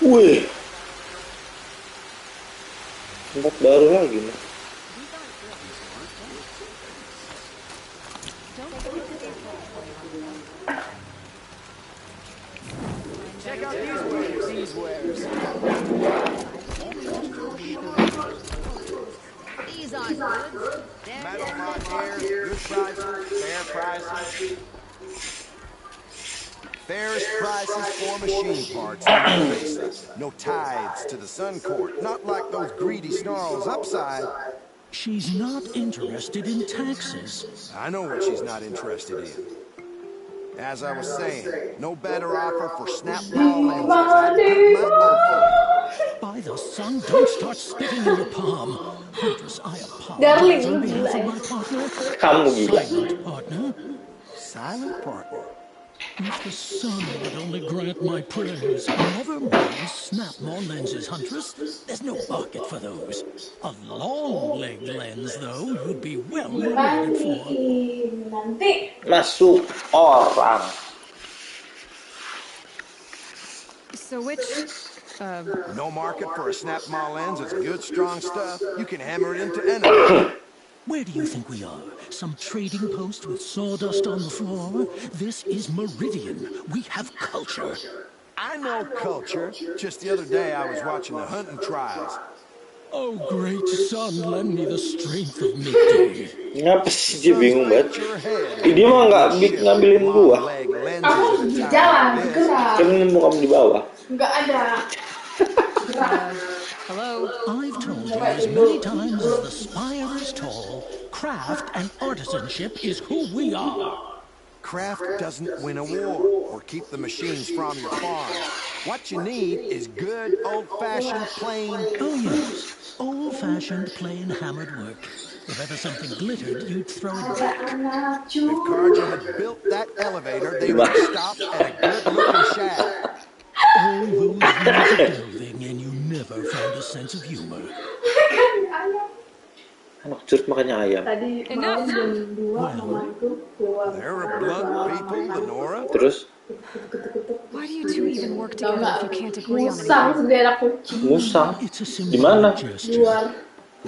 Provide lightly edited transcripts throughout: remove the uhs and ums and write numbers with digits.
Wih, tempat baru lagi nih. Check out these wares. These are goods. Metal hot gear, good prices, fair prices. Fairest prices for machine parts, let's face it. No tithes to the Sun Court, not like those greedy snarls upside. She's not interested in taxes. I know what she's not interested in. As I was saying, no better offer for snap-ball lenses. I'd put my oath. By the sun, don't start spitting in your palm. Huntress, I apologize on behalf of my partner. Silent partner. Silent partner. If the sun would only grant my prayers. Never mind snap more lenses, Huntress. There's no market for those. A long-leg lens, though, you'd be well rewarded for. Masuk orang. So which, No market for a snap-ball lens. It's good, strong stuff. You can hammer it into anything. Where do you think we are? Some trading post with sawdust on the floor? This is Meridian. We have culture. I know culture. Just the other day I was watching the hunting trials. Oh, great sun, lend me the strength of midday. Ngapa sih dia bingung banget? Dia mah nggak ngambilin gua. Aku di jalan gerak. Kan nemu kamu di bawah. Nggak ada. hello? I've told you as many times as the spire is tall, craft and artisanship is who we are. Craft doesn't win a war or keep the machines from your farm. What you need is good, old-fashioned, plain... Oh, yes. Old-fashioned, plain, hammered work. If ever something glittered, you'd throw it back. If Carja had built that elevator, they would have stopped at a good-looking shack. All those years of clothing, and you never found a sense of humor. Anak curut makannya ayam. Tadi malam jam 2 mamaku keluar. They're a blunt people, Lenora. Terus? Why do you two even work together if you can't agree on Musang anything? sendiri anak kucing. Musang? It's a Di mana? gesture. Luar.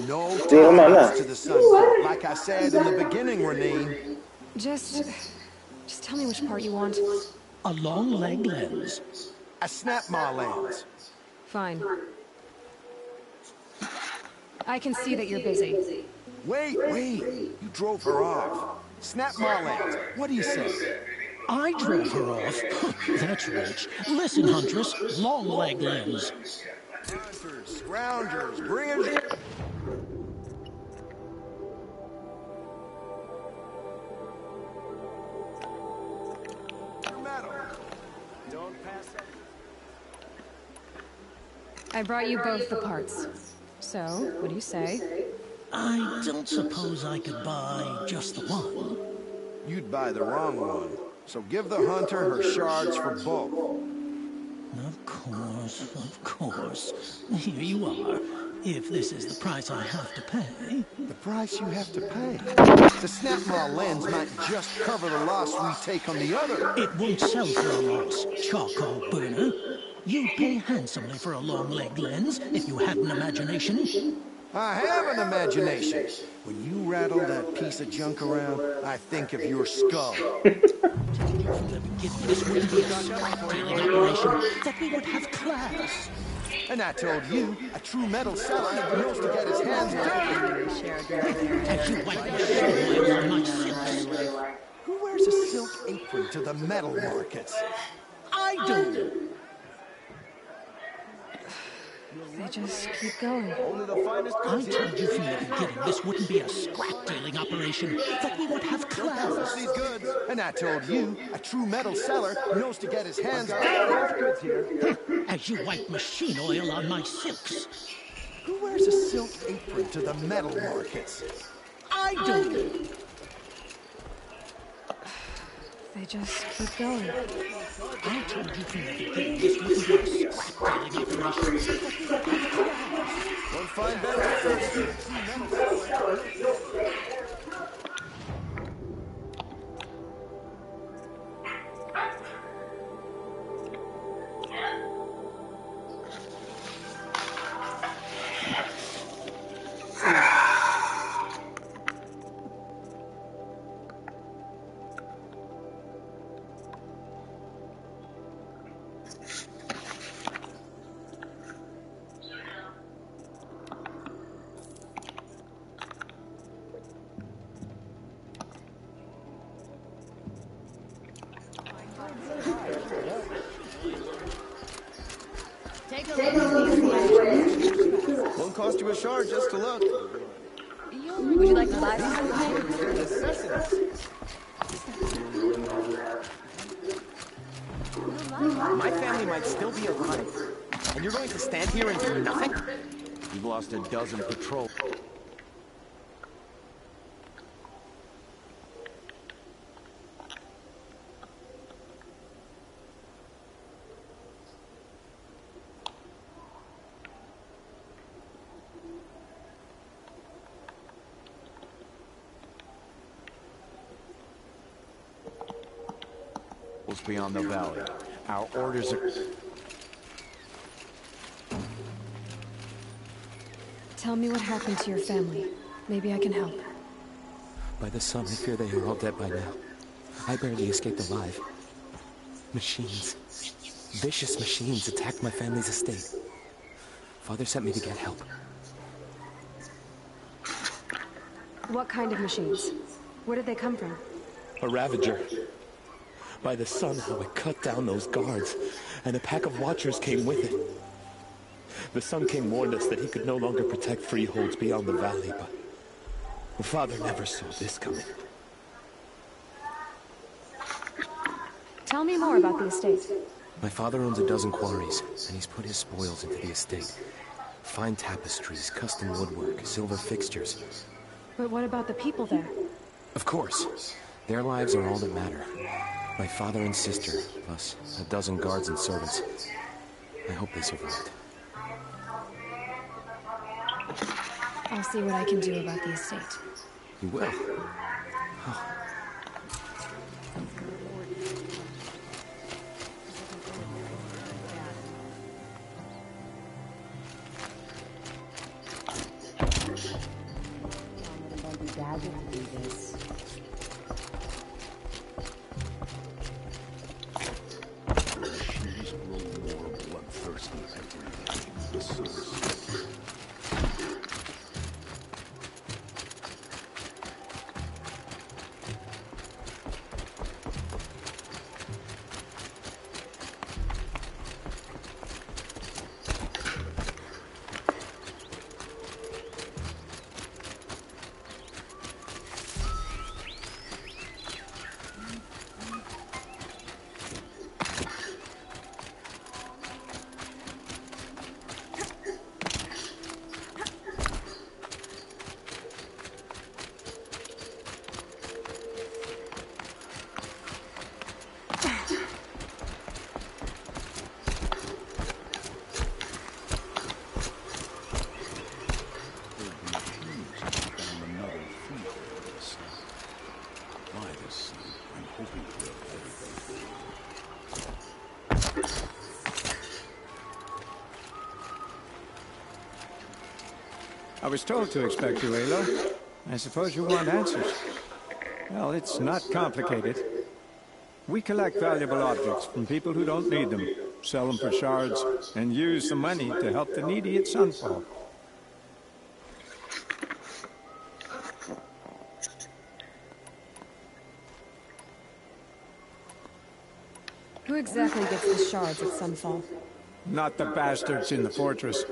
No Keluar mana? ties to the Sun Court. Like I said in the beginning, Renee. Just tell me which part you want. A long leg lens. A snap-maw lens. Fine. I can see that you're busy. Wait. You drove her off. Snap-maw lens. What do you say? I drove her off. That's rich. Listen, Huntress, long leg lens. Hunters, scroungers, bring it. I brought you both the parts. So, what do you say? I don't suppose I could buy just the one. You'd buy the wrong one. So give the hunter her shards for both. Of course. Here you are. If this is the price I have to pay. The price you have to pay. The Snapmaw lens might just cover the loss we take on the other. It won't sell for a loss, charcoal burner. You'd pay handsomely for a long-leg lens if you had an imagination. I have an imagination. When you rattle that piece of junk around, I think of your skull. From the beginning, this would be a scrap-dealing operation, that we would have class. And I told you, a true metal seller knows to get his hands dirty. As you wipe your shoe on my silks. Who wears a silk apron to the metal markets? I do. They just keep going. Only the finest I told you from the beginning this wouldn't be a scrap-dealing operation, that we would have class. these goods. And I told you, a true metal seller knows to get his hands dirty. Goods here. As you wipe machine oil on my silks. Who wears a silk apron to the metal markets? I do. They just keep going. I told you from the beginning this wouldn't be a scrap-dealing operation. Won't find better. Won't cost you a shard just to look. Would you like to buy something? Necessities. My family might still be alive. And you're going to stand here and do nothing? You've lost a dozen patrol. Beyond the valley. Our orders are... Tell me what happened to your family. Maybe I can help. By the sun, I fear they are all dead by now. I barely escaped alive. Machines. Vicious machines attacked my family's estate. Father sent me to get help. What kind of machines? Where did they come from? A Ravager. By the sun, how it cut down those guards, and a pack of watchers came with it. The Sun King warned us that he could no longer protect freeholds beyond the valley, but Father never saw this coming. Tell me more about the estate. My father owns a dozen quarries, and he's put his spoils into the estate. Fine tapestries, custom woodwork, silver fixtures. But what about the people there? Of course. Their lives are all that matter. My father and sister, plus a dozen guards and servants. I hope they survived. I'll see what I can do about the estate. You will? try this, son. I'm hoping for a better day. I was told to expect you, Aloy. I suppose you want answers. Well, it's not complicated. We collect valuable objects from people who don't need them, sell them for shards, and use the money to help the needy at Sunfall. Who exactly gets the shards at Sunfall? Not the bastards in the fortress.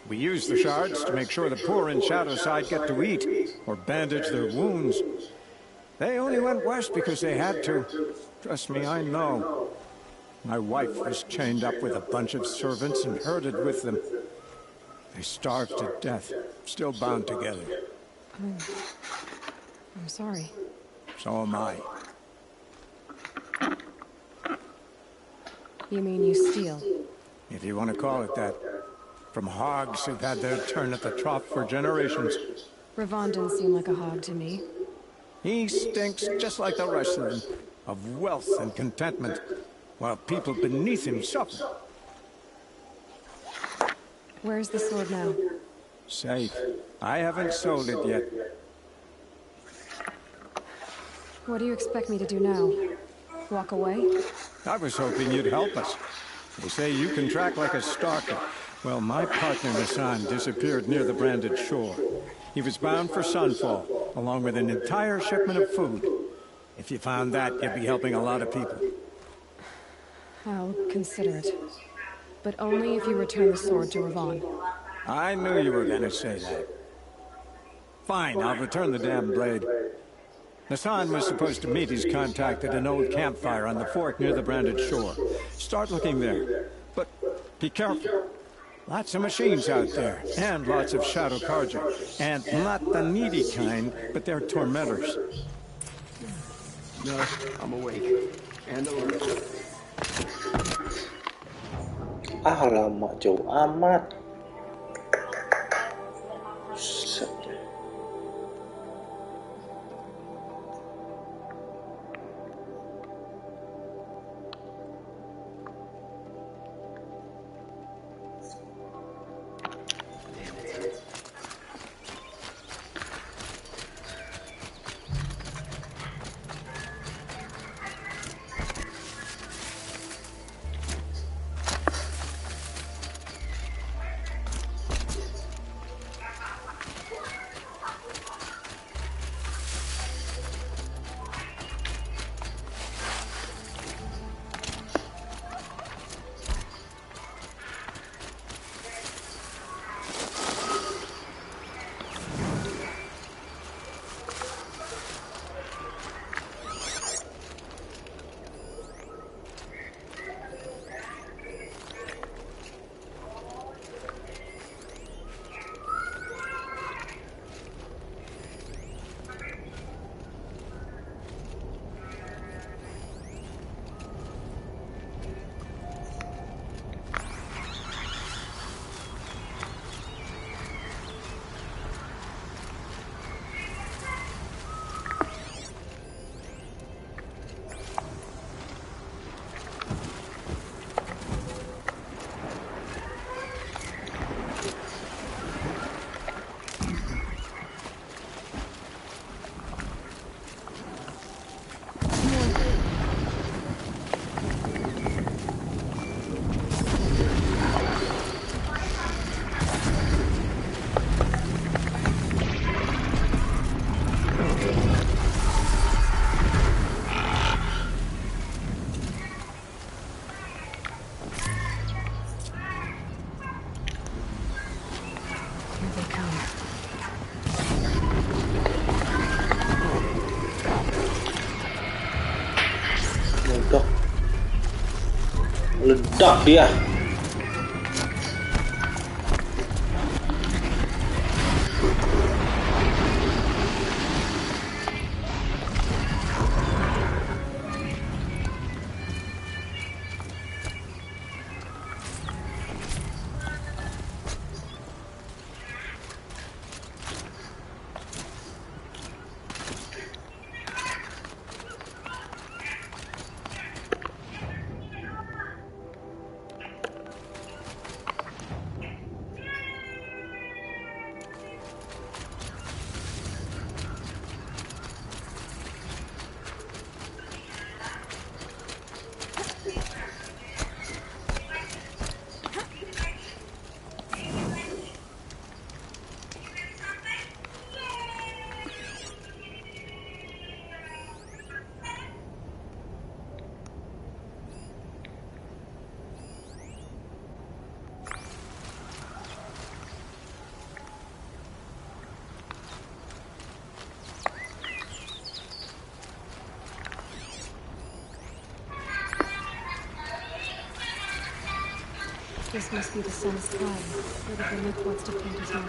We use the shards to make sure the poor in Shadowside get to eat, or bandage their wounds. They only went west because they had to. Trust me, I know. My wife was chained up with a bunch of servants and herded with them. They starved to death, still bound together. I'm sorry. So am I. You mean you steal? If you want to call it that. From hogs who've had their turn at the trough for generations. Ravon didn't seem like a hog to me. He stinks just like the rest of them, of wealth and contentment, while people beneath him suffer. Where's the sword now? Safe. I haven't sold it yet. What do you expect me to do now? Walk away? I was hoping you'd help us. They say you can track like a stalker. Well, my partner, Nassan, disappeared near the branded shore. He was bound for Sunfall, along with an entire shipment of food. If you found that, you'd be helping a lot of people. I'll consider it. But only if you return the sword to Ravon. I knew you were gonna say that. Fine, I'll return the damn blade. Nassan was supposed to meet his contact at an old campfire on the fork near the branded shore. Start looking there. But be careful. Lots of machines out there, and lots of Shadow Carja. And not the needy kind, but they're tormentors. No, I'm awake. And alert. Alamak, jauh amat. Buset. Meledak dia. This must be the sun's time, where the Gimmick wants to plant his mark.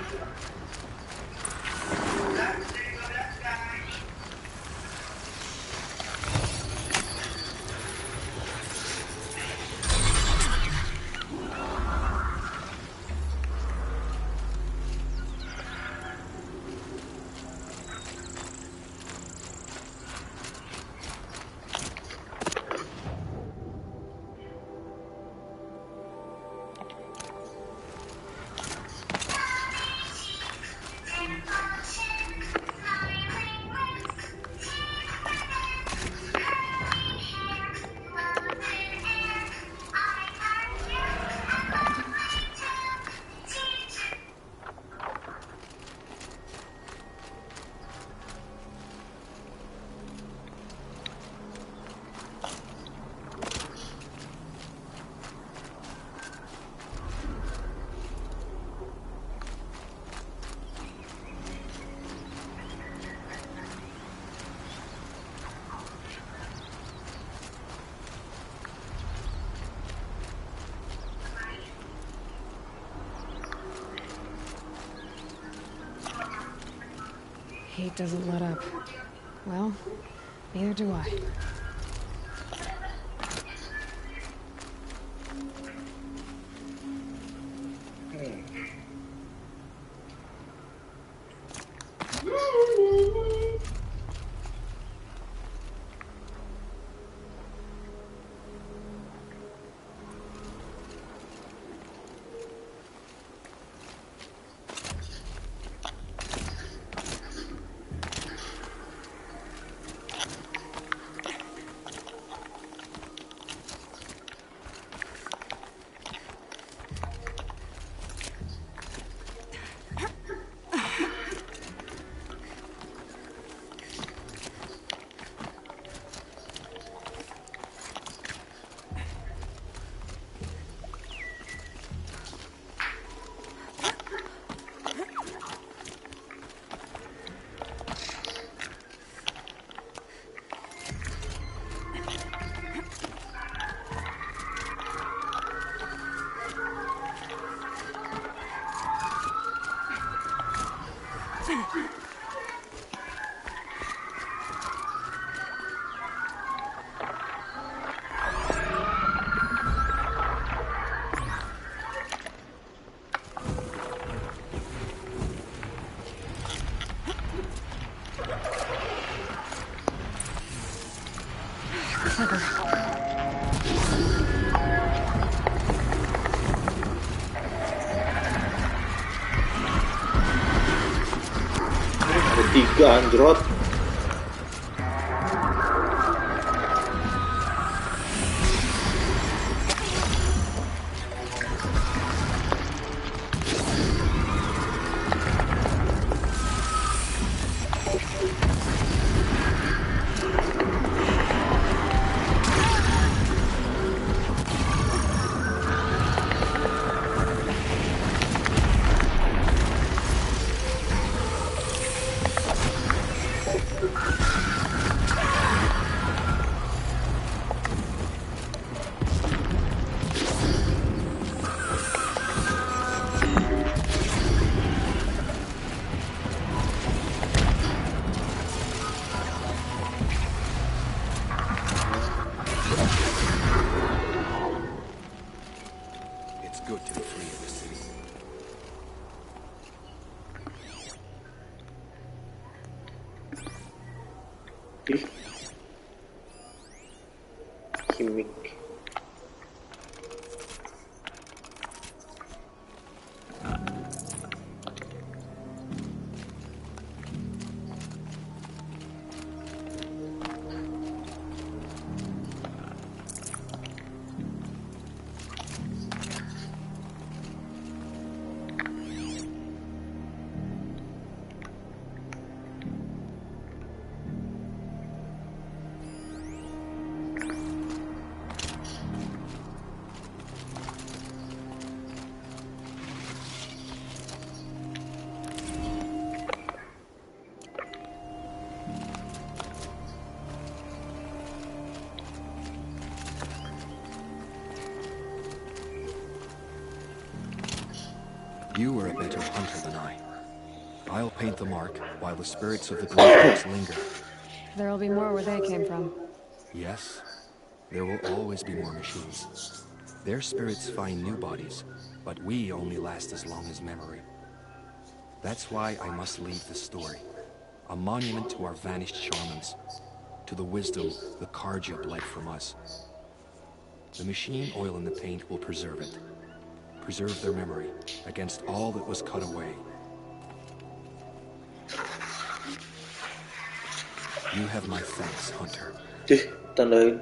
Hate doesn't let up. Well, neither do I. Ada 3 anjrot. It's good to be free of the city. Gimmick. You are a better hunter than I. I'll paint the mark while the spirits of the Great linger. There'll be more where they came from. Yes, there will always be more machines. Their spirits find new bodies, but we only last as long as memory. That's why I must leave the story. A monument to our vanished shamans, to the wisdom the Carja bled from us. The machine oil in the paint will preserve it. Preserve their memory against all that was cut away. You have my thanks, Hunter. Tandain.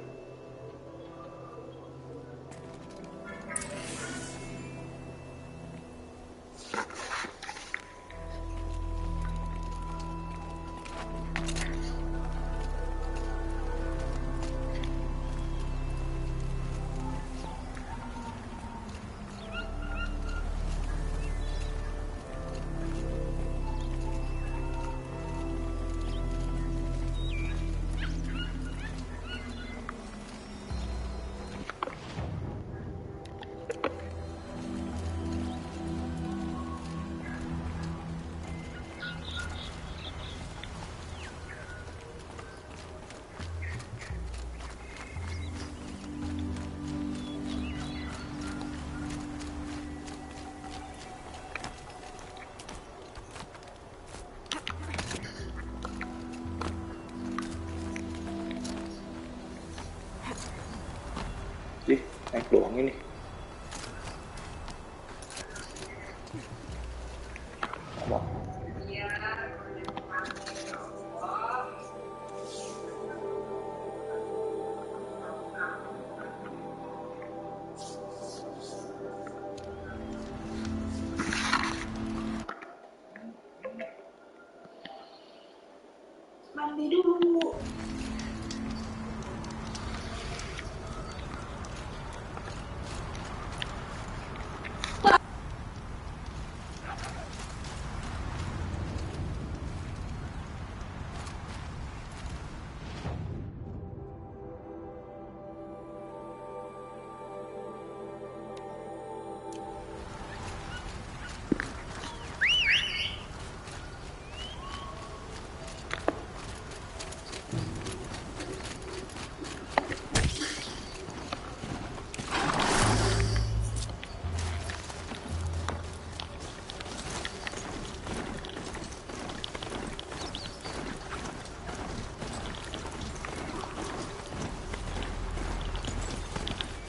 Naik doang ini. Apa? Mandi dulu.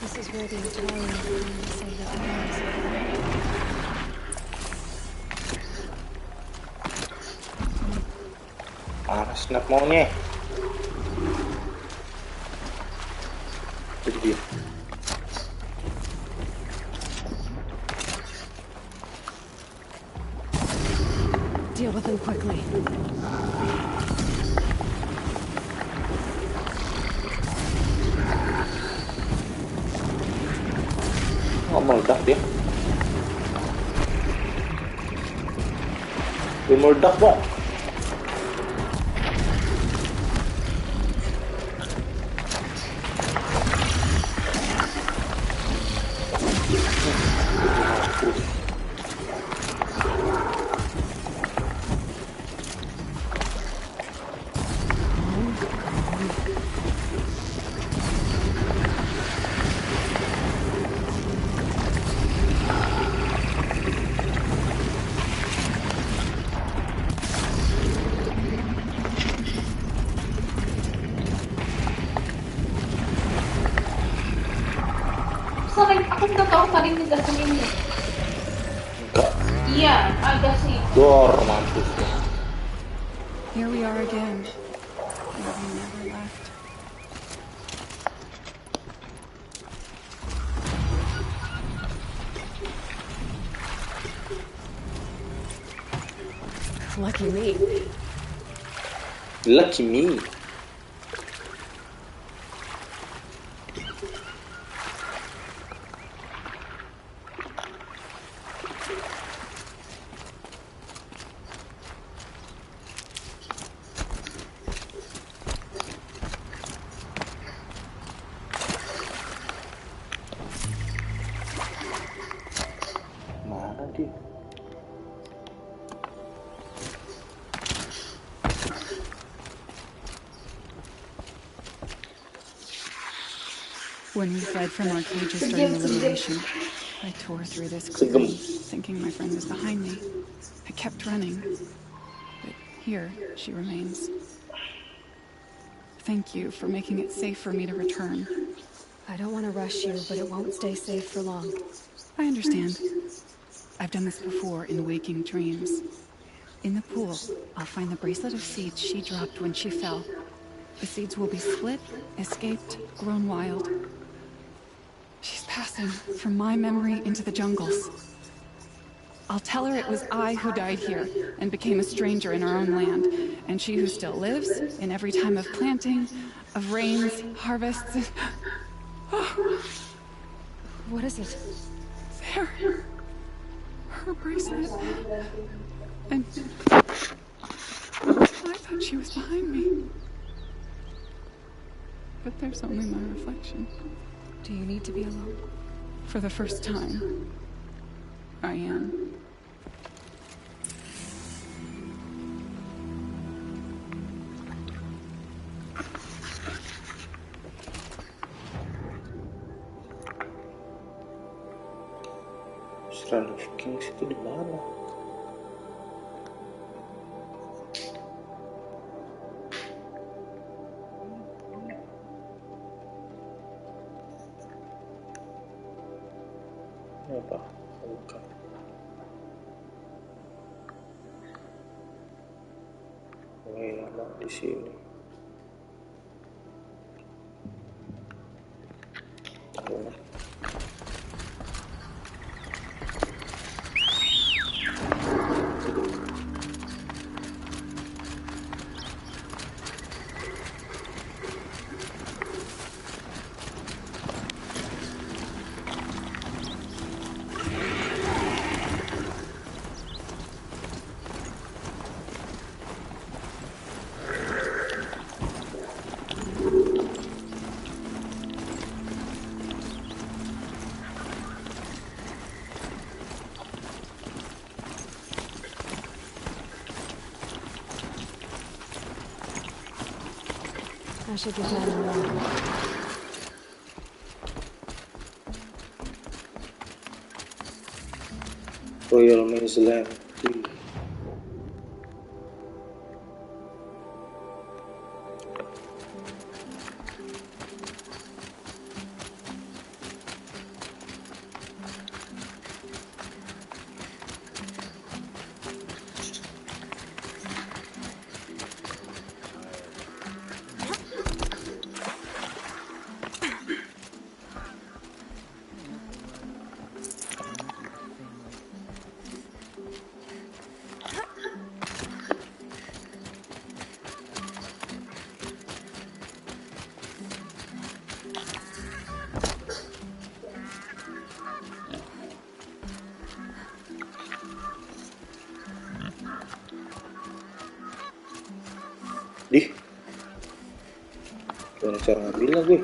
This is where the Italians came to save the islands. Snap maunya. Jadi dia. Deal with them quickly. Oh, meledak dia. Dia meledak, Pak. Aku nggak tahu tadi ngejelasin ini. Enggak. Iya, agak sih. Dor, mampus. Here we are again. Where we never left. Lucky me. Lucky me. Mana dia? When we fled from our cages during the liberation, I tore through this clearing, thinking my friend was behind me. I kept running, but here she remains. Thank you for making it safe for me to return. I don't want to rush you, but it won't stay safe for long. I understand. I've done this before in waking dreams. In the pool, I'll find the bracelet of seeds she dropped when she fell. The seeds will be split, escaped, grown wild. She's passing from my memory into the jungles. I'll tell her it was I who died here and became a stranger in our own land, and she who still lives in every time of planting, of rains, harvests. What is it? There. Her bracelet. And I thought she was behind me. But there's only my reflection. Do you need to be alone? For the first time, I am. Strand of Kings itu di mana? Ini apa? Bukan. Ini lama di sini. I should get down and run. Royal Maze Land. Dih, gimana cara ngambilnya gue?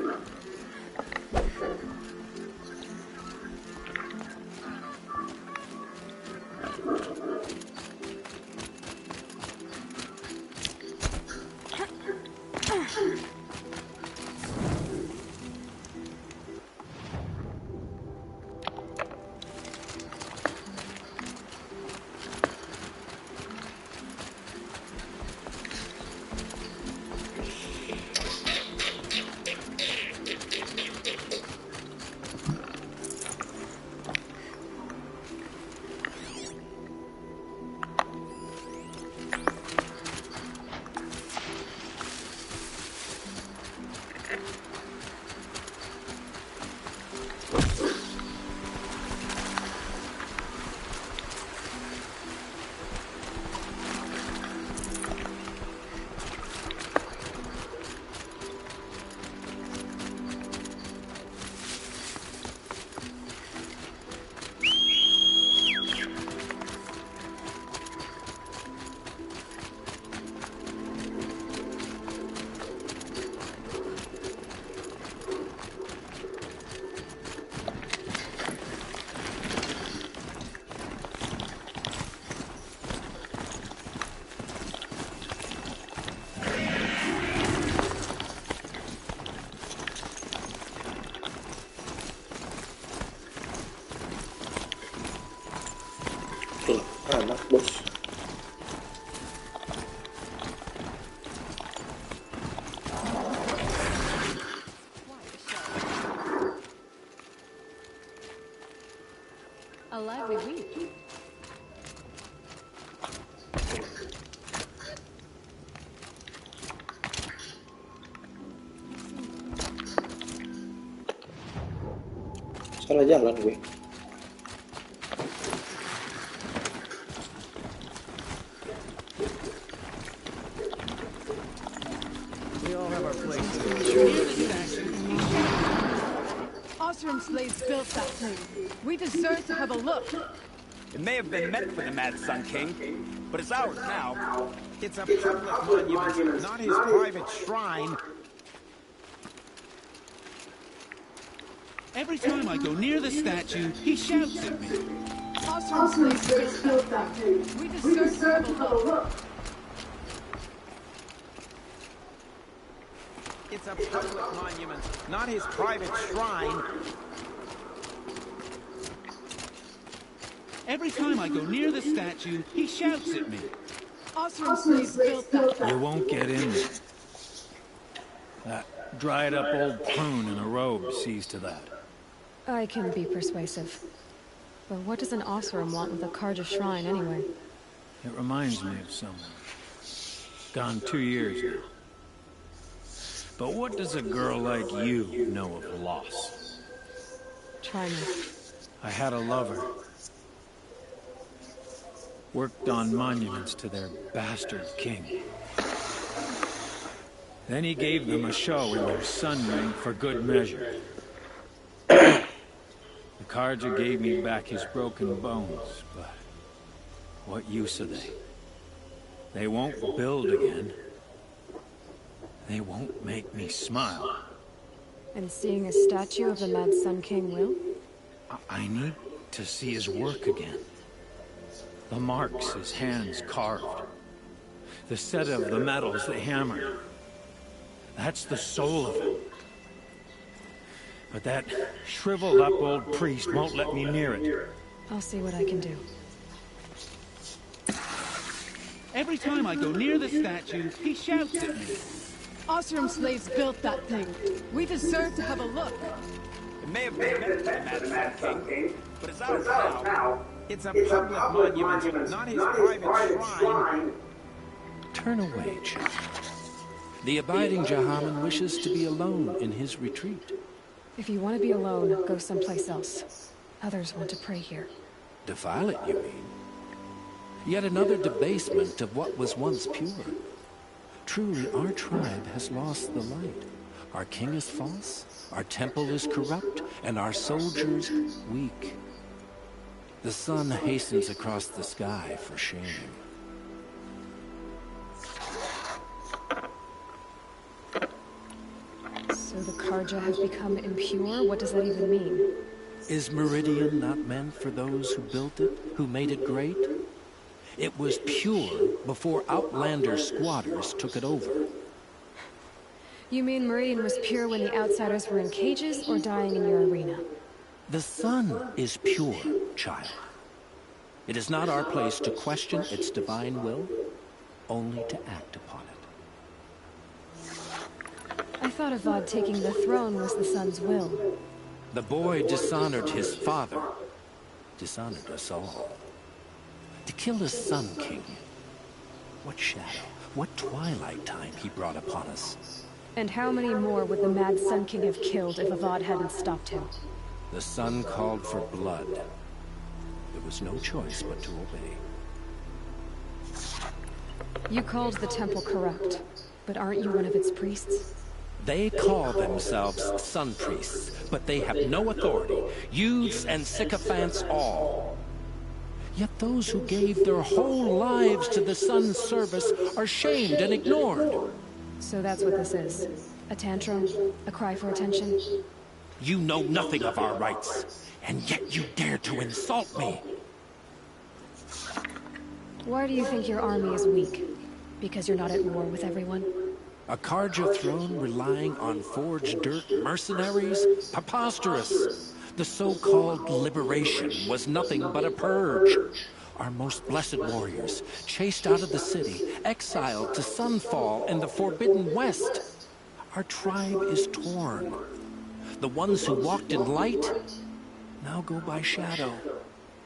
bos. A lively week. Salah jalan gue. We all have our places. Osram slaves built that thing. We deserve to have a look. It may have been meant for the Mad Sun King, but it's ours now. It's a public monument, not his private shrine. Every time I go near the statue, he shouts at me. Osram slaves built that thing. We deserve to have a look. It's a public monument, not his private shrine. Every time I go near the statue, he shouts at me. Osram slaves built that thing. You won't get in there. That dried-up old prune in a robe sees to that. I can be persuasive. But what does an Osram want with a Karja shrine anyway? It reminds me of someone. Gone 2 years now. But what does a girl like you know of loss? Try me. I had a lover. Worked on monuments to their bastard king. Then he gave them a show in their sun ring for good measure. The Karja gave me back his broken bones, but what use are they? They won't build again. They won't make me smile. And seeing a statue of the Mad Sun King will? I need to see his work again. The marks his hands carved. The set of the metals they hammered. That's the soul of him. But that shriveled up old priest won't let me near it. I'll see what I can do. Every time I go near the statue, he shouts at me. Osram slaves built that thing. We deserve to have a look. It may have been meant for the Mad Sun King, but it's ours now. It's a public monument, not his private shrine. Turn away, child. The abiding Jahaman wishes to be alone in his retreat. If you want to be alone, go someplace else. Others want to pray here. Defile it, you mean? Yet another debasement of what was once pure. Truly, our tribe has lost the light. Our king is false, our temple is corrupt, and our soldiers weak. The sun hastens across the sky for shame. So the Karja have become impure? What does that even mean? Is Meridian not meant for those who built it, who made it great? It was pure before Outlander squatters took it over. You mean Meridian was pure when the outsiders were in cages or dying in your arena? The sun is pure, child. It is not our place to question its divine will, only to act upon it. I thought Avad taking the throne was the sun's will. The boy dishonored his father, dishonored us all. To kill the Sun King. What shadow, what twilight time he brought upon us. And how many more would the Mad Sun King have killed if Avad hadn't stopped him? The sun called for blood. There was no choice but to obey. You called the temple corrupt, but aren't you one of its priests? They call themselves sun priests, but they have no authority. Youths and sycophants all. Yet those who gave their whole lives to the sun's service are shamed and ignored. So that's what this is. A tantrum? A cry for attention? You know nothing of our rights, and yet you dare to insult me. Why do you think your army is weak? Because you're not at war with everyone? A Karja throne relying on forged dirt mercenaries? Preposterous! The so-called liberation was nothing but a purge. our most blessed warriors, chased out of the city, exiled to Sunfall and the Forbidden West. Our tribe is torn. The ones who walked in light now go by shadow.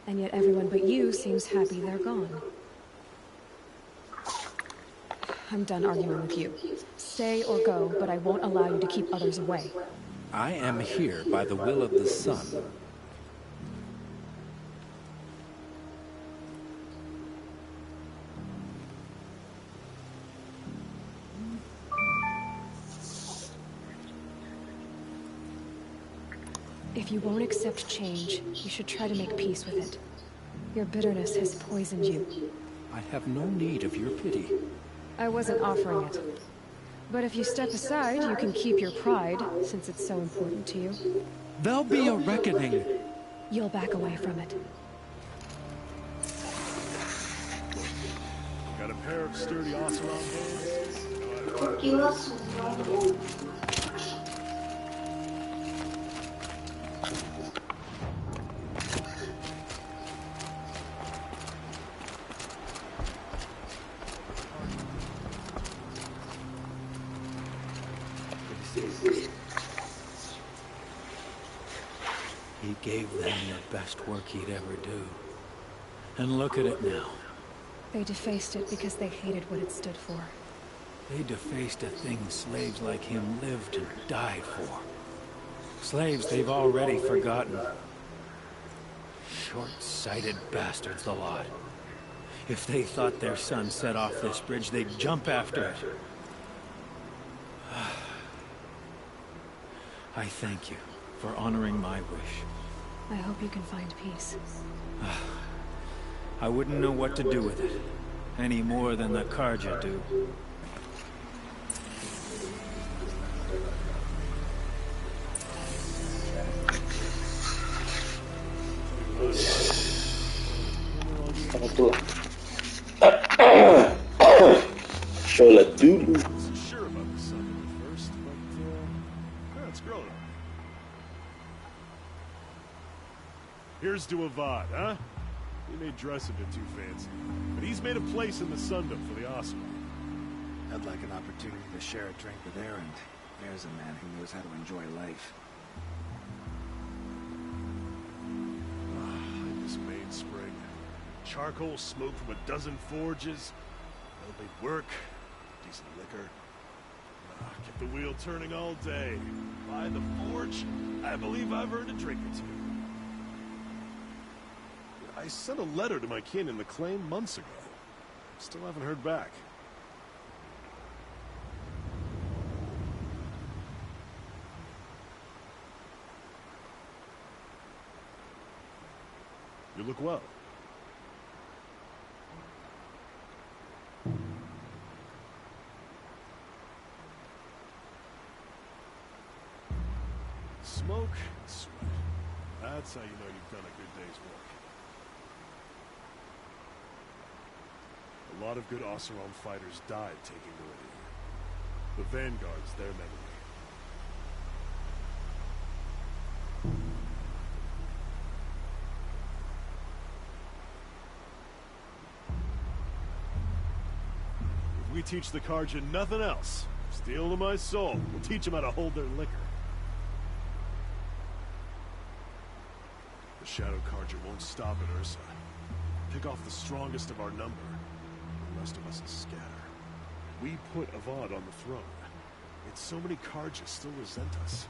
And yet everyone but you seems happy they're gone. I'm done arguing with you. Stay or go, but I won't allow you to keep others away. I am here by the will of the sun. If you won't accept change, you should try to make peace with it. Your bitterness has poisoned you. I have no need of your pity. I wasn't offering it. But if you step aside, you can keep your pride, since it's so important to you. There'll be a reckoning. You'll back away from it. Got a pair of sturdy Oseram hands? He gave them the best work he'd ever do. And look at it now. They defaced it because they hated what it stood for. They defaced a thing slaves like him lived and died for. Slaves they've already forgotten. Short-sighted bastards, the lot. If they thought their son set off this bridge, they'd jump after it. I thank you for honoring my wish. I hope you can find peace. I wouldn't know what to do with it, any more than the Carja do. Shola Dulu. Sure about the sun at first, but it's growing on me. Here's to Avad, huh? He may dress a bit too fancy, but he's made a place in the Sundom for the Oscar. I'd like an opportunity to share a drink with Erend. There's a man who knows how to enjoy life. I miss Mainspring. Charcoal smoke from a dozen forges, well-paid work, decent liquor. Kept the wheel turning all day. By the forge, I believe I've earned a drink or two. I sent a letter to my kin in the claim months ago. Still haven't heard back. You look well. Smoke and sweat. That's how you know you've done a good day's work. A lot of good Oseram fighters died taking Meridian. The Vanguard's their memory. If we teach the Carja nothing else, steal to my soul, we'll teach them how to hold their liquor. The Shadow Carja won't stop at Ursa. Pick off the strongest of our number. The rest of us will scatter. We put Avad on the throne. Yet so many Carja still resent us.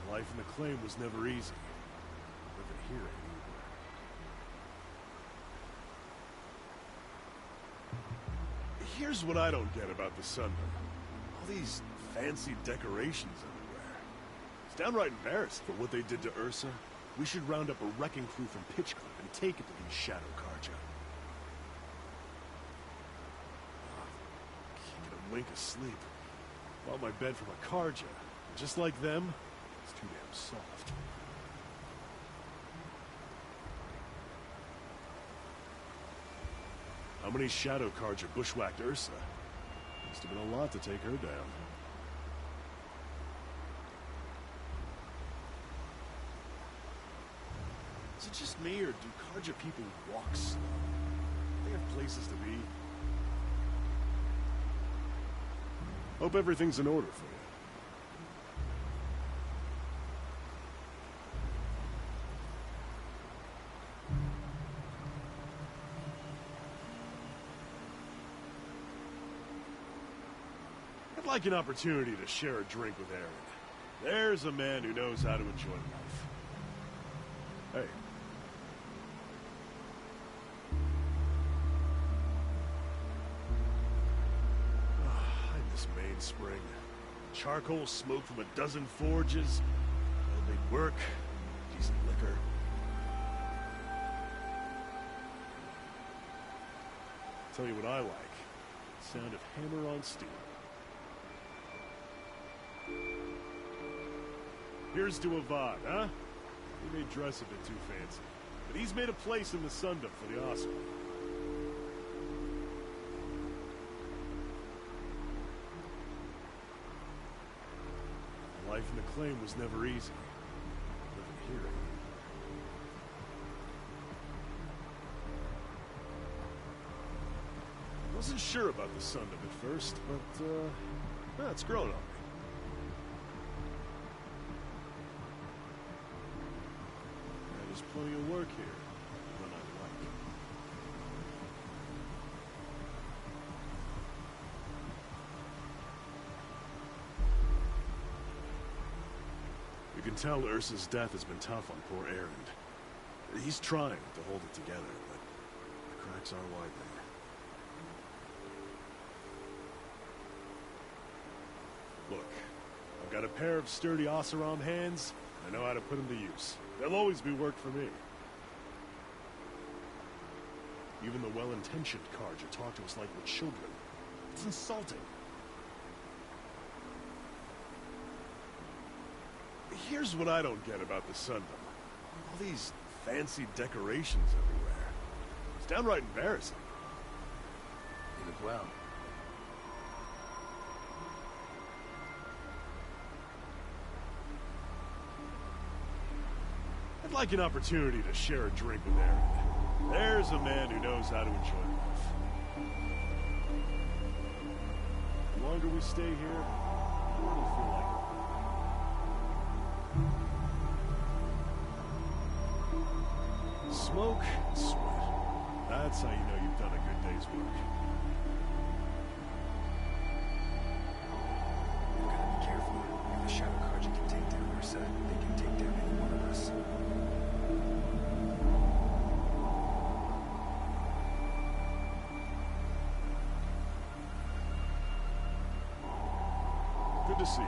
Life in the claim was never easy. Living here ain't either. Here's what I don't get about the Sundom. All these fancy decorations everywhere. It's downright embarrassing for what they did to Ursa. We should round up a wrecking crew from Pitchcliff and take it to these Shadow Carja. Can't get a wink of sleep. Bought my bed from a Carja. Just like them, it's too damn soft. How many Shadow Carja bushwhacked Ursa? Must have been a lot to take her down. Is it just me, or do Carja people walk slow? They have places to be. Hope everything's in order for you. I'd like an opportunity to share a drink with Aaron. There's a man who knows how to enjoy life. Hey. I miss Main Spring. Charcoal smoke from a dozen forges. Well-made work. Decent liquor. Tell you what I like. The sound of hammer on steel. Here's to Avad, huh? He may dress a bit too fancy, but he's made a place in the Sundom for the Oscar. Life in the claim was never easy. Living here. Wasn't sure about the Sundom at first, but it's grown on me. There's plenty of work here, none I like. You can tell Ursa's death has been tough on poor Erend. He's trying to hold it together, but the cracks are widening. Look, I've got a pair of sturdy Oseram hands. I know how to put them to use. There'll always be work for me. Even the well-intentioned Carja talk to us like we're children. It's insulting. Here's what I don't get about the Sundom. All these fancy decorations everywhere. It's downright embarrassing. You look well. I'd like an opportunity to share a drink with Aaron. There's a man who knows how to enjoy life. The longer we stay here, the more we feel like it. Smoke and sweat. That's how you know you've done a good day's work. We've got to be careful. If the Shadow Carja can take down Ursa, they can take down any one of us. Good to see you.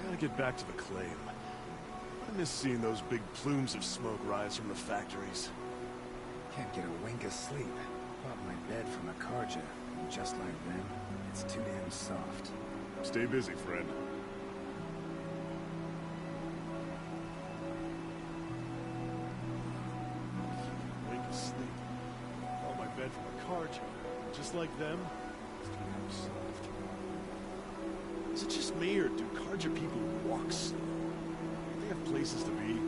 Gotta get back to the claim. I miss seeing those big plumes of smoke rise from the factories. Can't get a wink of sleep. Bought my bed from a Carja, and just like them, it's too damn soft. Stay busy, friend. Wink of sleep. Bought my bed from a Carja, just like them, it's too damn soft. Is it just me, or do Carja people walk slow? They have places to be.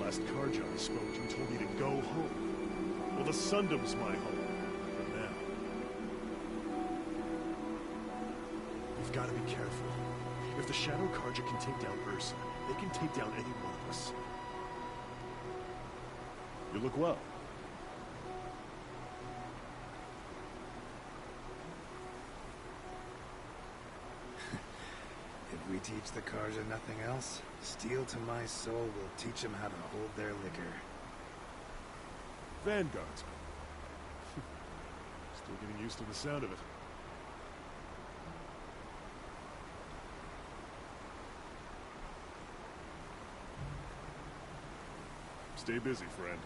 Last Carja I spoke to told me to go home. Well, the Sundom's my home. For now. We've got to be careful. If the Shadow Carja can take down Ursa, they can take down any one of us. You look well. If we teach the Carja nothing else, Steel to my soul will teach them how to hold their liquor. Vanguardsman. Still getting used to the sound of it. Stay busy, friend.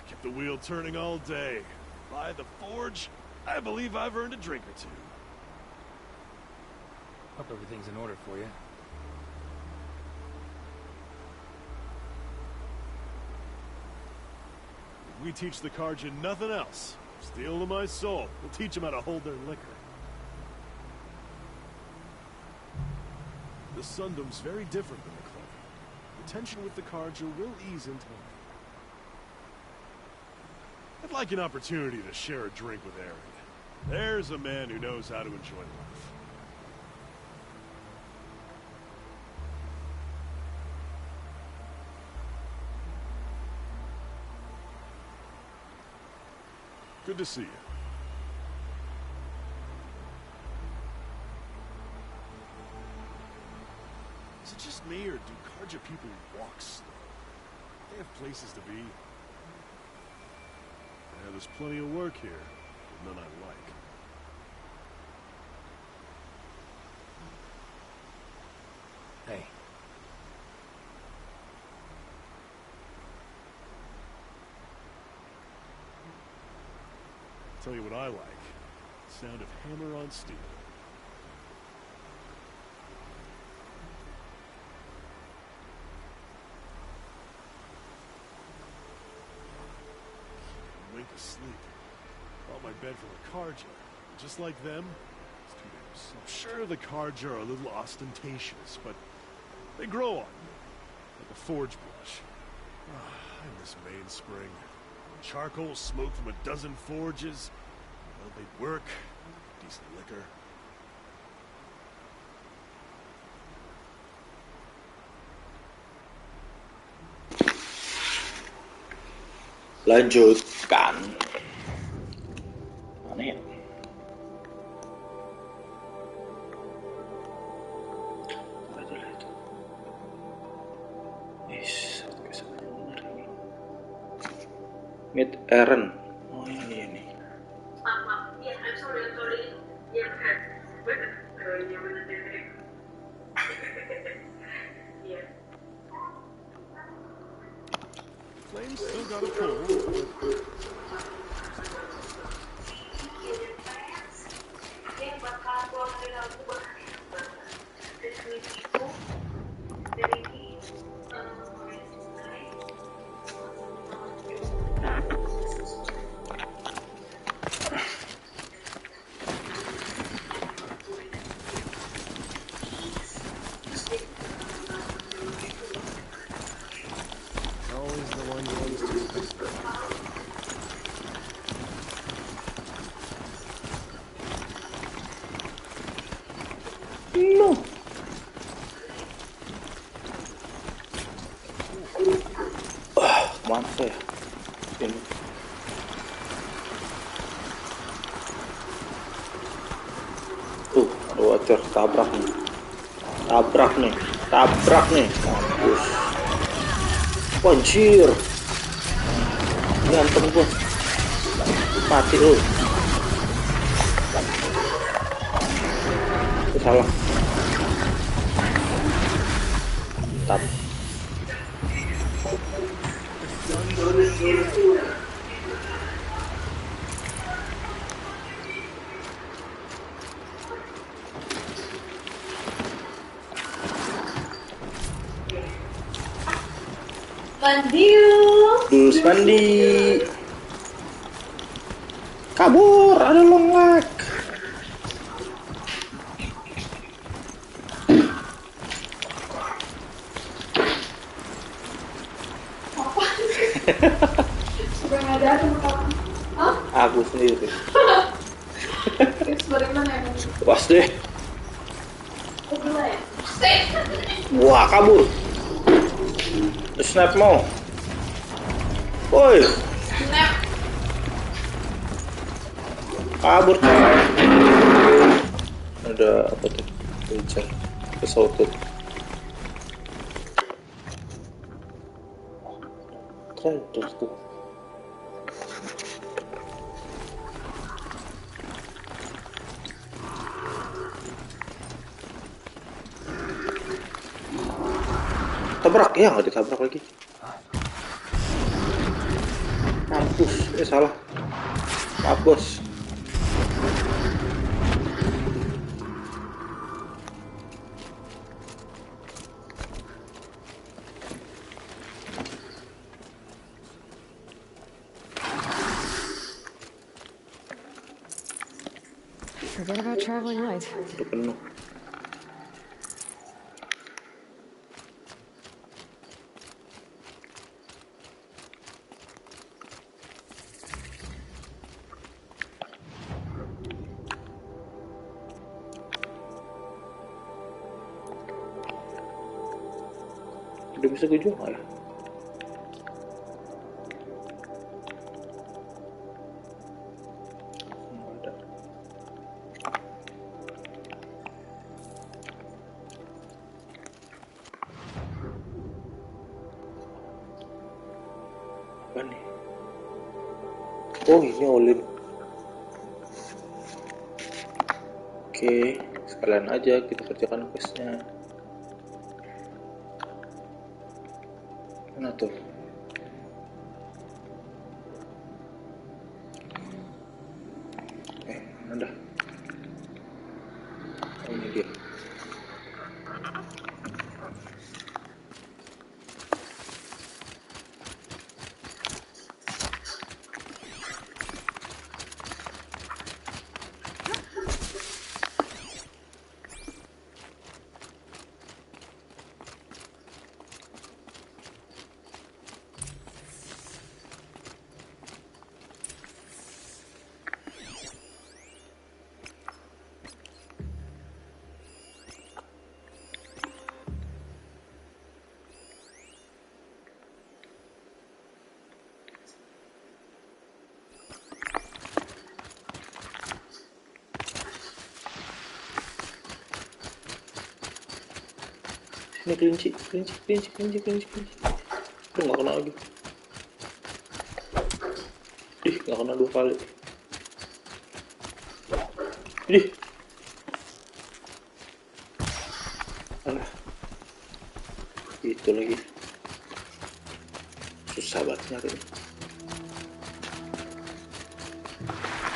Kept the wheel turning all day. By the forge, I believe I've earned a drink or two. Hope everything's in order for you. If we teach the Carja nothing else, steel to my soul, we'll teach them how to hold their liquor. The Sundom's very different than the Cleve. The tension with the Carja will ease in time. I'd like an opportunity to share a drink with Aaron. There's a man who knows how to enjoy life. Good to see you. Is it just me, or do Carja people walk slow? They have places to be. Yeah, there's plenty of work here, but none I like. Hey. Tell you what I like. The sound of hammer on steel. Wink asleep. Bought my bed from a Carja. Just like them, it's too damn soft. I'm sure the Carja are a little ostentatious, but they grow on me. Like a forge brush. I miss Mainspring. Charcoal smoke from a dozen forges. Well, they'd work. Decent liquor. Lanjutkan. Mana ya? Itulah itu. Meet Aaron. Oh ini nih. Yeah, I'm sorry. Yeah, yeah. Flames still got a pull. Always the one you always do. No. Kemana saya? Ini. Tuh, ada water tabrak nih. Tabrak nih. Mampus. Anjir. Ganteng gua. Mati lu. Salah. Tap. Mandi. Dus mandi. Kabur, ada long lag. Sudah nggak ada kamu. Hah? Aku sendiri. Tips bagaimana ya? Was deh. Oh, gila ya? Wah, kabur. Snap mau. Woi. Snap. Kabur. Ada apa tuh? Kencang. Kesautut. Trentus tuh. Tabrak ya, nggak ditabrak lagi. Mampus, salah. Maaf bos. Forget about traveling light. Udah penuh. Udah bisa gue jual nggak ya? Nggak ada. Apa nih? Oh ini olin. Oke, sekalian aja kita kerjakan questnya. Mana tuh? Mana dah? Oh, ini dia. Ini kelinci. Tuh nggak kena lagi. Ih, nggak kena 2 kali. Ih. Alah. Itu lagi. Susah banget nyari.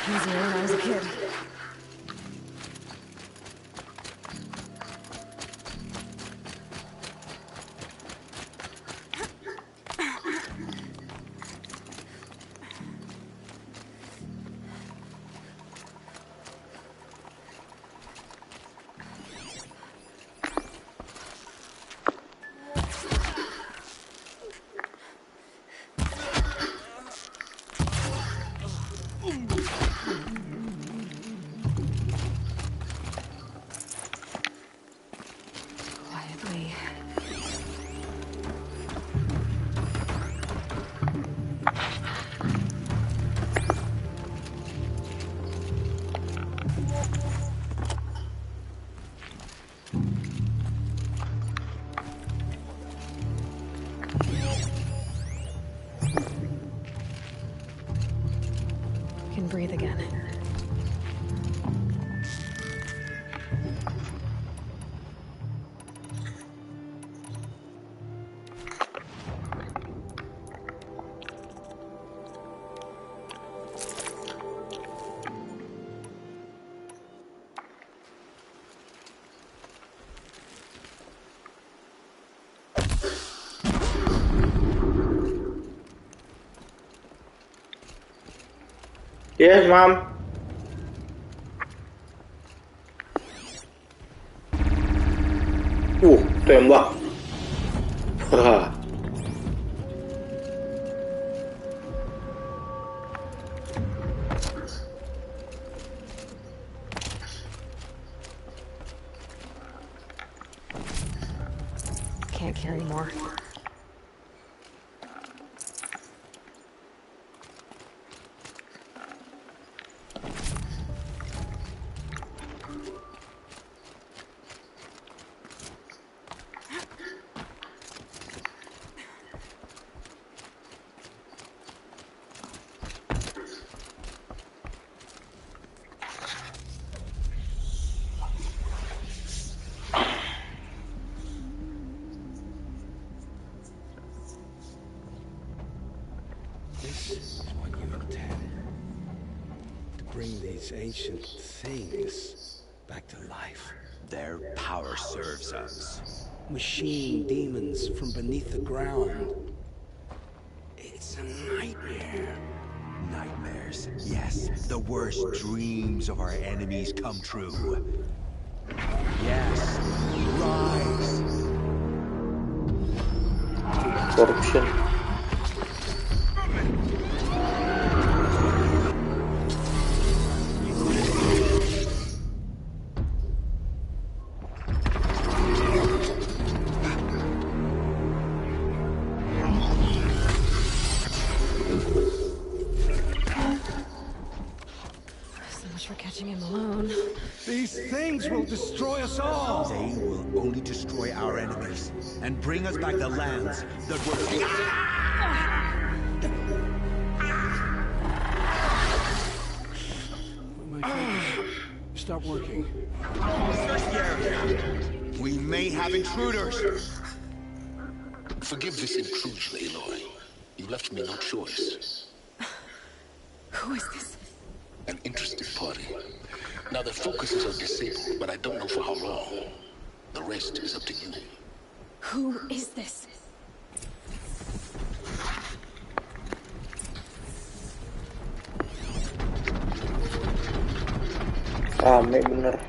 Easier when I was a kid. Quietly. Can breathe again. Yes, Mom. Tembak. Haha. Can't carry more. This is what you intend. To bring these ancient things back to life. Their power serves us. Machine demons from beneath the ground. It's a nightmare. Nightmares, yes. The worst dreams of our enemies come true. Yes, rise. Corruption. For catching him alone. These things will destroy us all. They will only destroy our enemies and bring us back the lands that were. My fingers stop working. Search the area. We may have intruders. Forgive this intrusion, Aloy. You left me no choice. Who is this? An interesting party. Now their focuses are disabled, but I don't know for how long. The rest is up to you. Who is this? Rame bener.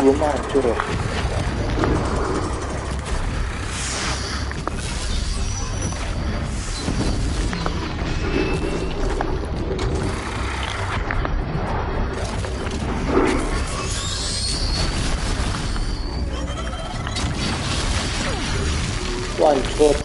Belum hancur ya. One shot.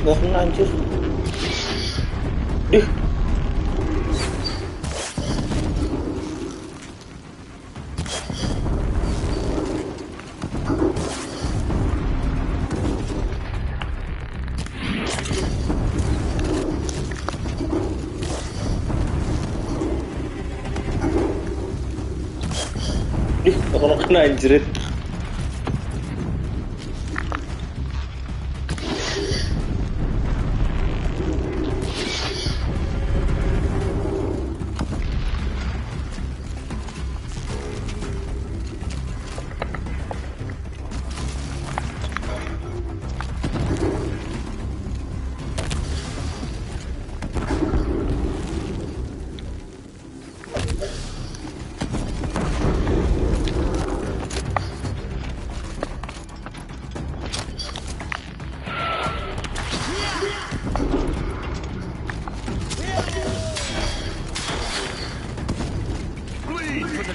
Nggak kena anjir. Dih. Kono kena anjrit.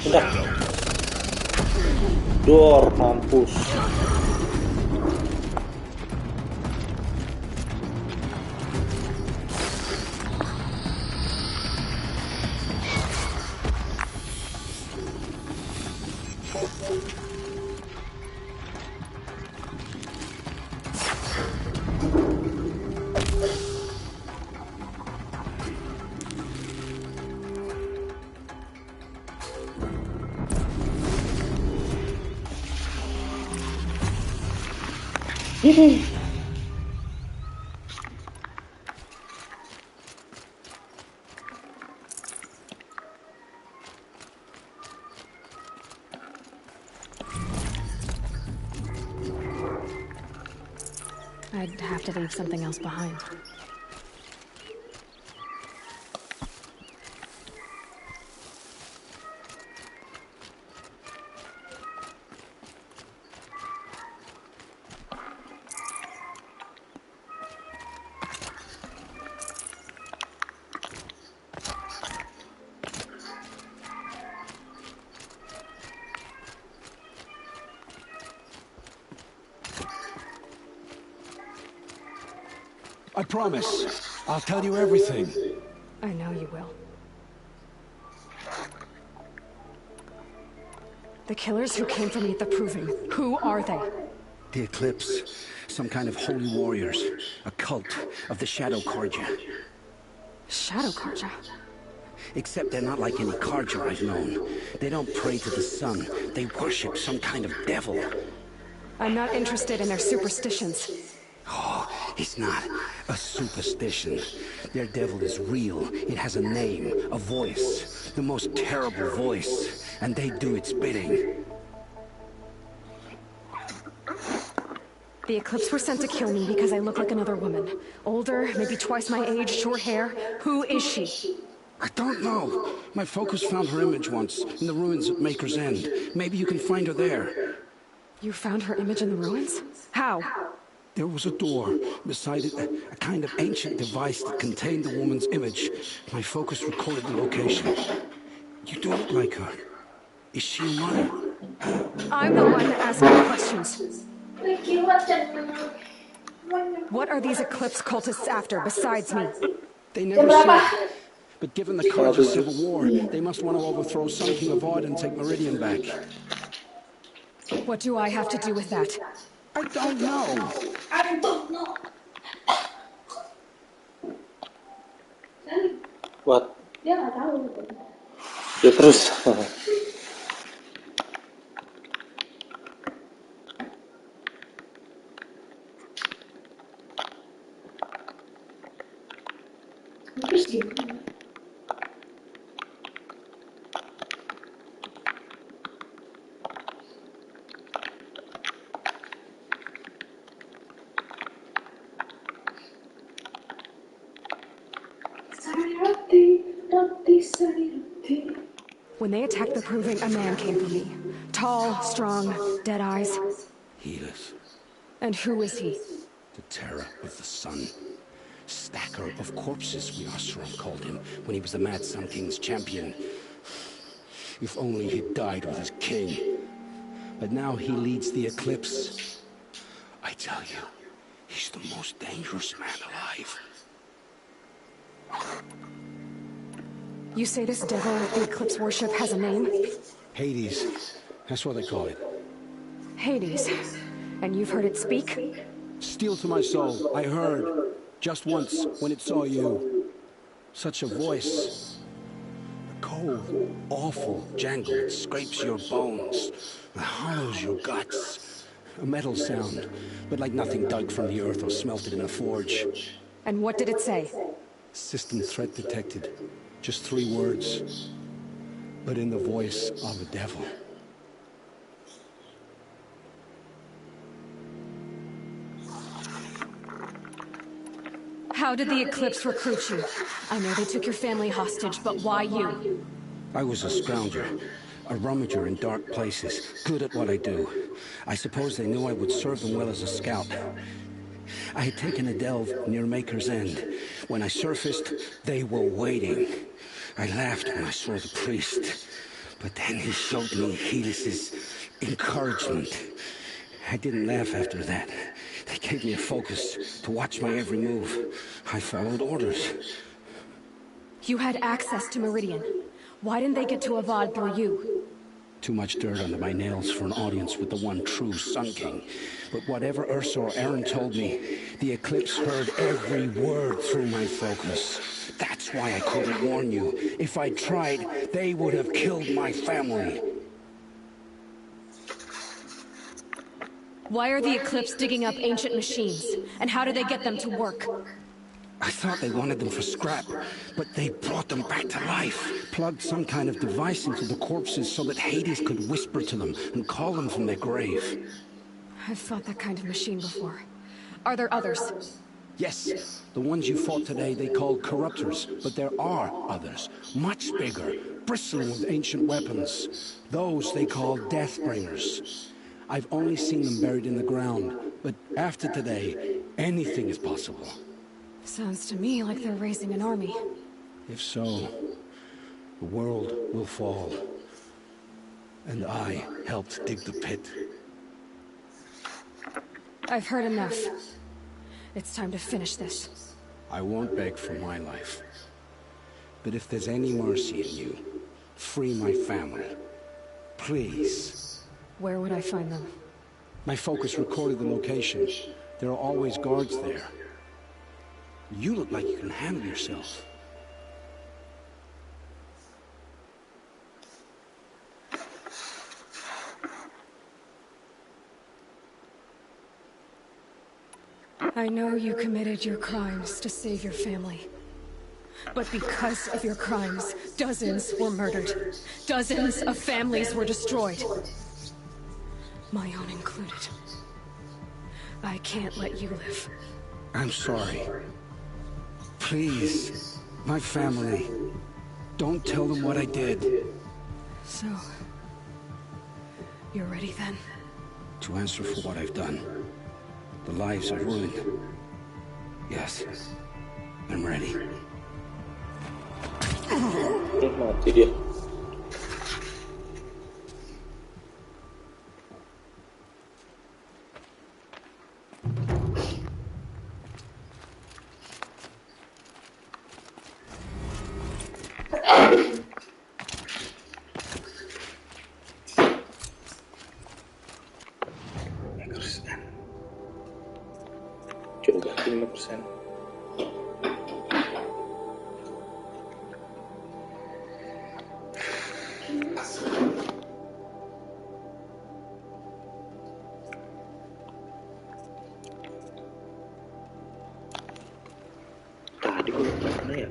Udah. Dor, mampus. I'd have to leave something else behind. I promise. I'll tell you everything. I know you will. The killers who came for me at the Proving, who are they? The Eclipse. Some kind of holy warriors. A cult of the Shadow Carja. Shadow Carja? Except they're not like any Carja I've known. They don't pray to the sun. They worship some kind of devil. I'm not interested in their superstitions. Oh, it's not a superstition. Their devil is real. It has a name, a voice. The most terrible voice. And they do its bidding. The Eclipse were sent to kill me because I look like another woman. Older, maybe twice my age, short hair. Who is she? I don't know. My focus found her image once, in the ruins at Maker's End. Maybe you can find her there. You found her image in the ruins? How? There was a door. Beside it, a kind of ancient device that contained the woman's image. My focus recorded the location. You do look like her. Is she a mother? I'm the one asking questions. What are these Eclipse cultists after, besides me? They never said. But given the Carja civil war, they must want to overthrow Sun King Avad and take Meridian back. What do I have to do with that? I don't know. I don't know. What? Dia nggak tahu. Ya terus. Terus gimana? When they attacked the Proving, a man came for me. Tall, strong, dead eyes. Helis. And who is he? The terror of the sun. Stacker of corpses, we Oseram called him, when he was the Mad Sun King's champion. If only he'd died with his king. But now he leads the Eclipse. I tell you, he's the most dangerous man alive. You say this devil the Eclipse worship has a name? Hades. That's what they call it. Hades. And you've heard it speak? Steel to my soul, I heard. Just once, when it saw you. Such a voice. The so awful jangle it scrapes your bones, hollows your guts. A metal sound, but like nothing dug from the earth or smelted in a forge. And what did it say? System threat detected. Just 3 words, but in the voice of a devil. How did the Eclipse recruit you? I know they took your family hostage, but why you? I was a scrounger, a rummager in dark places, good at what I do. I suppose they knew I would serve them well as a scout. I had taken a delve near Maker's End. When I surfaced, they were waiting. I laughed when I saw the priest, but then he showed me Helis's encouragement. I didn't laugh after that. They gave me a focus to watch my every move. I followed orders. You had access to Meridian. Why didn't they get to Avad through you? Too much dirt under my nails for an audience with the one true Sun King. But whatever Ursa or Aaron told me, the Eclipse heard every word through my focus. That's why I couldn't warn you. If I tried, they would have killed my family. Why are the Eclipse digging up ancient machines? And how do they get them to work? I thought they wanted them for scrap, but they brought them back to life. Plugged some kind of device into the corpses so that Hades could whisper to them and call them from their grave. I've fought that kind of machine before. Are there others? Yes, the ones you fought today they called corruptors, but there are others, much bigger, bristling with ancient weapons. Those they call Deathbringers. I've only seen them buried in the ground, but after today, anything is possible. Sounds to me like they're raising an army. If so, the world will fall. And I helped dig the pit. I've heard enough. It's time to finish this. I won't beg for my life. But if there's any mercy in you, free my family. Please. Where would I find them? My focus recorded the location. There are always guards there. You look like you can handle yourself. I know you committed your crimes to save your family. But because of your crimes, dozens were murdered. Dozens of families were destroyed. My own included. I can't let you live. I'm sorry. Please, my family. Don't tell them what I did. So, you're ready then? To answer for what I've done. The lives I've ruined. Yes, I'm ready. Mati dia. Coba 5%. Tadi gue lupa mana ya?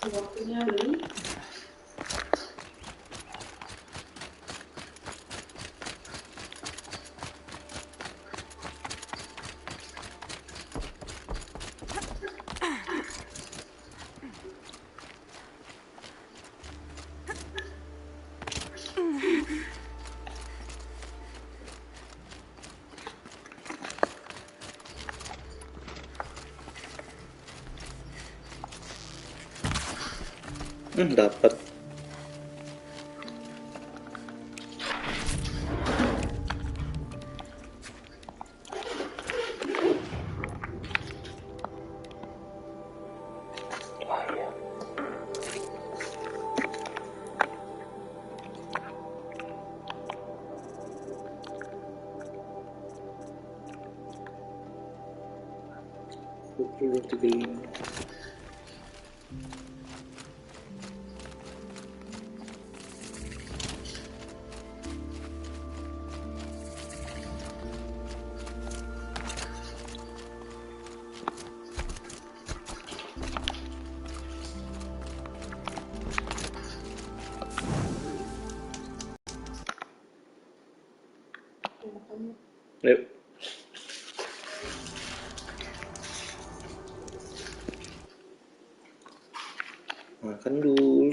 Waktunya beli. Dapat. Yuk. Makan dulu.